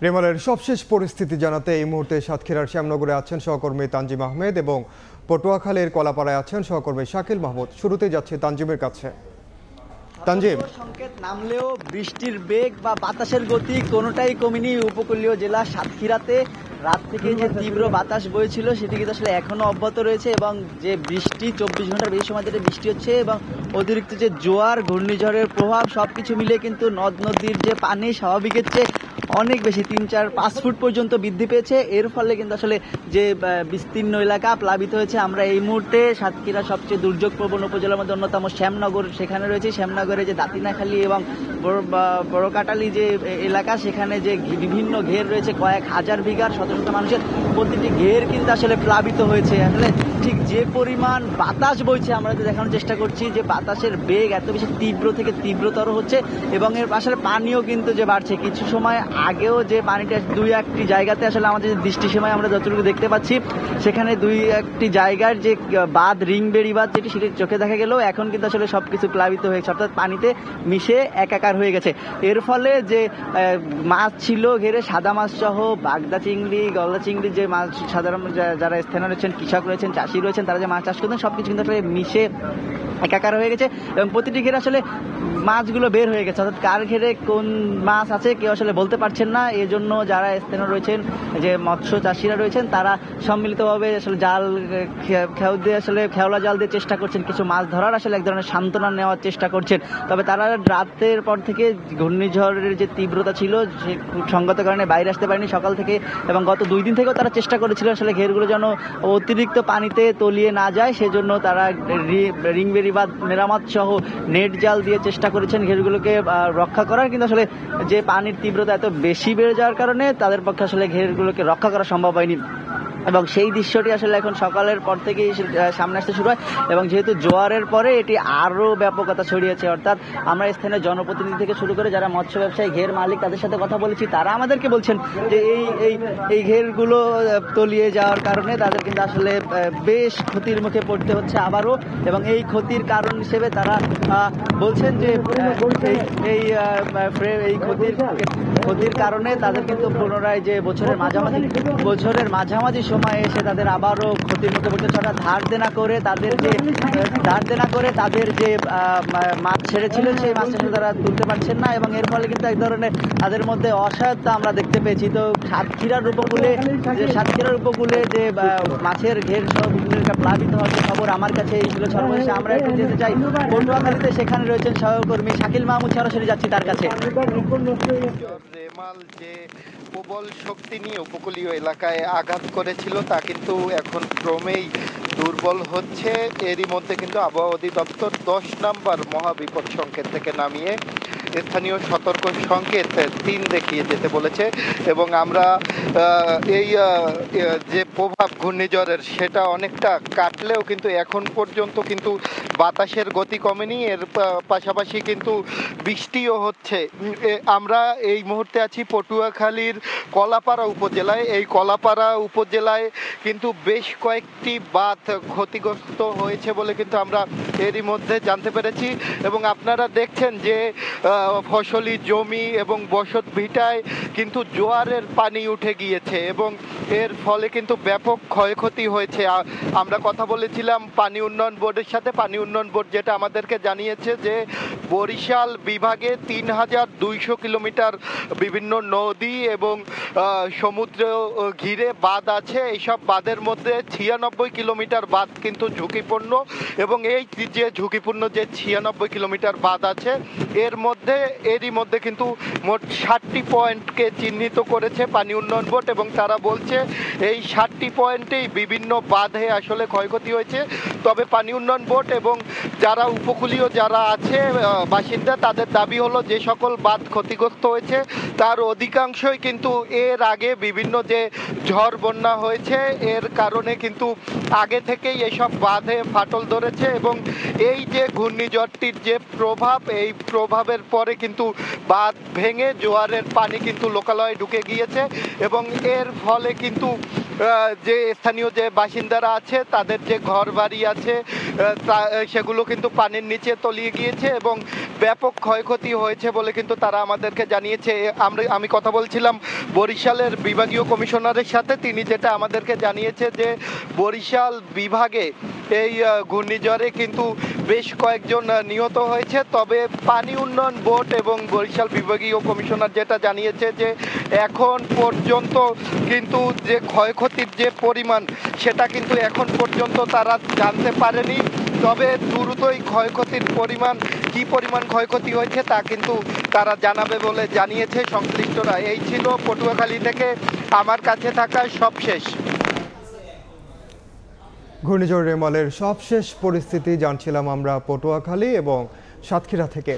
রেমালের সবশেষ পরিস্থিতি জানাতে এই মুহূর্তে সাতক্ষীরার শ্যামনগরে আছেন সহকর্মী তানজিম আহমেদ এবং পটুয়াখালীর কলাপাড়ায় আছেন সহকর্মী শাকিল মাহমুদ। শুরুতেই যাচ্ছে তানজিমের কাছে। তানজিম, সংকেত নামলেও বৃষ্টির বেগ বা বাতাসের গতি কোনোটাই কমেনি উপকূলীয় জেলা সাতক্ষীরাতে। রাত থেকে যে তীব্র বাতাস বইছিল সেটি কিন্তু আসলে এখনো অব্যাহত রয়েছে এবং যে বৃষ্টি 24 ঘন্টার বেশি সময় ধরে বৃষ্টি হচ্ছে এবং অতিরিক্ত যে জোয়ার ঘূর্ণিঝড়ের প্রভাব সবকিছু মিলে কিন্তু নদ নদীর যে পানি স্বাভাবিকের চেয়ে অনেক বেশি 3-4-5 ফুট পর্যন্ত বৃদ্ধি পেয়েছে। এর ফলে কিন্তু আসলে যে বিস্তীর্ণ এলাকা প্লাবিত হয়েছে। আমরা এই মুহূর্তে সাতক্ষীরা সবচেয়ে দুর্যোগপ্রবণ উপজেলার মধ্যে অন্যতম শ্যামনগর সেখানে রয়েছে। শ্যামনগরে যে দাতিনাখালী এবং বড়কাটালি যে এলাকা সেখানে যে বিভিন্ন ঘের রয়েছে কয়েক হাজার বিঘার শত শত মানুষের প্রতিটি ঘের কিন্তু আসলে প্লাবিত হয়েছে। আসলে ঠিক যে পরিমাণ বাতাস বইছে আমরা দেখানোর চেষ্টা করছি যে বাতাসের বেগ এত বেশি তীব্র থেকে তীব্রতর হচ্ছে এবং এর আসলে পানিও কিন্তু যে বাড়ছে। কিছু সময় আগেও যে পানিটা 2-1টি জায়গাতে আসলে আমাদের দৃষ্টিসীমায় আমরা যতটুকু দেখতে পাচ্ছি সেখানে 2-1টি জায়গার যে বাঁধ রিংবেড়ি বাঁধ যেটি সেটি চোখে দেখা গেলেও এখন কিন্তু আসলে সবকিছু প্লাবিত হয়েছে, অর্থাৎ পানিতে মিশে একাকার হয়ে গেছে। এর ফলে যে মাছ ছিল ঘেরে সাদা মাছ সহ বাগদা চিংড়ি গলদা চিংড়ি যে মাছ সাধারণ যারা স্থানীয় রয়েছেন কৃষক রয়েছেন চাষি রয়েছেন তারা যে মাছ চাষ করতেন সবকিছু কিন্তু আসলে মিশে একাকার হয়ে গেছে এবং প্রতিটি ঘেরে আসলে মাছগুলো বের হয়ে গেছে, অর্থাৎ কার ঘেরে কোন মাছ আছে কেউ আসলে বলতে পারছেন না। এই জন্য যারা স্থানীয় রয়েছেন যে মৎস্য চাষিরা রয়েছেন তারা সম্মিলিতভাবে আসলে জাল খেউ দিয়ে আসলে খেওলা জাল দিয়ে চেষ্টা করছেন কিছু মাছ ধরার, আসলে এক ধরনের সান্ত্বনা নেওয়ার চেষ্টা করছেন। তবে তারা রাতের পর থেকে ঘূর্ণিঝড়ের যে তীব্রতা ছিল সে সঙ্গত কারণে বাইরে আসতে পারেনি সকাল থেকে এবং গত 2 দিন থেকেও তারা চেষ্টা করেছিল আসলে ঘেরগুলো যেন অতিরিক্ত পানিতে তলিয়ে না যায়, সেজন্য তারা রিংবেড়ি বাঁধ মেরামত সহ নেট জাল দিয়ে চেষ্টা করেছেন ঘেরগুলোকে রক্ষা করার, কিন্তু আসলে যে পানির তীব্রতা এত বেশি বেড়ে যাওয়ার কারণে তাদের পক্ষে আসলে ঘেরগুলোকে রক্ষা করা সম্ভব হয়নি এবং সেই দৃশ্যটি আসলে এখন সকালের পর থেকেই সামনে আসতে শুরু হয় এবং যেহেতু জোয়ারের পরে এটি আরও ব্যাপকতা ছড়িয়েছে। অর্থাৎ আমরা স্থানীয় জনপ্রতিনিধি থেকে শুরু করে যারা মৎস্য ব্যবসায়ী ঘের মালিক তাদের সাথে কথা বলেছি, তারা আমাদেরকে বলছেন যে এই ঘেরগুলো তলিয়ে যাওয়ার কারণে তাদের কিন্তু আসলে বেশ ক্ষতির মুখে পড়তে হচ্ছে আবারও এবং এই ক্ষতির কারণ হিসেবে তারা বলছেন যে এই ক্ষতির কারণে তাদের কিন্তু পুনরায় যে বছরের মাঝামাঝি সময়ে এসে তাদের আবারও ক্ষতির মুখে পড়তে হচ্ছে। ধার দেনা করে তাদের যে মাছ ছেড়েছিলেন সেই মাছটা তারা তুলতে পারছেন না এবং এর ফলে কিন্তু এক ধরনের তাদের মধ্যে অসহায়তা আমরা দেখতে পেয়েছি। তো সাতক্ষীরার উপকূলে যে মাছের ঘের সব প্লাবিত হওয়ার খবর আমার কাছে এই ছিল সর্বশেষ। আমরা একটু যেতে চাই পটুয়াখালীতে, সেখানে রয়েছেন সহকর্মী শাকিল মাহমুদ, সরাসরি যাচ্ছি তার কাছে। রেমাল যে প্রবল শক্তি নিয়ে উপকূলীয় এলাকায় আঘাত করেছিল তা কিন্তু এখন ক্রমেই দুর্বল হচ্ছে। এরই মধ্যে কিন্তু আবহাওয়া অধিদপ্তর 10 নম্বর মহাবিপদ সংকেত থেকে নামিয়ে স্থানীয় সতর্ক সংকেত 3 দেখিয়ে যেতে বলেছে এবং আমরা এই যে প্রভাব ঘূর্ণিঝড়ের সেটা অনেকটা কাটলেও কিন্তু এখন পর্যন্ত কিন্তু বাতাসের গতি কমেনি, এর পাশাপাশি কিন্তু বৃষ্টিও হচ্ছে। আমরা এই মুহূর্তে আছি পটুয়াখালীর কলাপাড়া উপজেলায়। এই কলাপাড়া উপজেলায় কিন্তু বেশ কয়েকটি বাঁধ ক্ষতিগ্রস্ত হয়েছে বলে কিন্তু আমরা এরই মধ্যে জানতে পেরেছি এবং আপনারা দেখছেন যে ফসলি জমি এবং বসত ভিটায় কিন্তু জোয়ারের পানি উঠে গিয়েছে এবং এর ফলে কিন্তু ব্যাপক ক্ষয়ক্ষতি হয়েছে। আমরা কথা বলেছিলাম পানি উন্নয়ন বোর্ডের সাথে। পানি উন্নয়ন বোর্ড যেটা আমাদেরকে জানিয়েছে যে বরিশাল বিভাগে 3200 কিলোমিটার বিভিন্ন নদী এবং সমুদ্র ঘিরে বাঁধ আছে। এইসব বাঁধের মধ্যে 96 কিলোমিটার বাঁধ কিন্তু ঝুঁকিপূর্ণ এবং এই যে ঝুঁকিপূর্ণ যে 96 কিলোমিটার বাঁধ আছে এরই মধ্যে কিন্তু মোট 60টি পয়েন্টকে চিহ্নিত করেছে পানি উন্নয়ন বোর্ড এবং তারা বলছে এই 60টি পয়েন্টেই বিভিন্ন বাঁধে আসলে ক্ষয়ক্ষতি হয়েছে। তবে পানি উন্নয়ন বোর্ড এবং যারা উপকূলীয় যারা আছে বাসিন্দা তাদের দাবি হলো যে সকল বাঁধ ক্ষতিগ্রস্ত হয়েছে তার অধিকাংশই কিন্তু এর আগে বিভিন্ন যে ঝড় বন্যা হয়েছে এর কারণে কিন্তু আগে থেকেই এসব বাঁধে ফাটল ধরেছে এবং এই যে ঘূর্ণিঝড়টির যে প্রভাব এই প্রভাবের পরে কিন্তু বাঁধ ভেঙে জোয়ারের পানি কিন্তু লোকালয়ে ঢুকে গিয়েছে এবং এর ফলে কিন্তু যে স্থানীয় যে বাসিন্দারা আছে তাদের যে ঘর বাড়ি আছে সেগুলো কিন্তু পানির নিচে তলিয়ে গিয়েছে এবং ব্যাপক ক্ষয়ক্ষতি হয়েছে বলে কিন্তু তারা আমাদেরকে জানিয়েছে। আমি কথা বলছিলাম বরিশালের বিভাগীয় কমিশনারের সাথে, তিনি যেটা আমাদেরকে জানিয়েছে যে বরিশাল বিভাগে এই ঘূর্ণিঝড়ে কিন্তু বেশ কয়েকজন নিহত হয়েছে। তবে পানি উন্নয়ন বোর্ড এবং বরিশাল বিভাগীয় কমিশনার যেটা জানিয়েছে যে এখন পর্যন্ত কিন্তু যে ক্ষয়ক্ষতির যে পরিমাণ সেটা কিন্তু এখন পর্যন্ত তারা জানতে পারেনি। তবে দ্রুতই ক্ষয়ক্ষতির পরিমাণ কি পরিমাণ ক্ষয়ক্ষতি হয়েছে তা কিন্তু তারা জানাবে বলে জানিয়েছে সংশ্লিষ্টরা। এই ছিল পটুয়াখালী থেকে আমার কাছে থাকা সবশেষ। ঘূর্ণিঝড় রেমালের সবশেষ পরিস্থিতি জানছিলাম আমরা পটুয়াখালী এবং সাতক্ষীরা থেকে।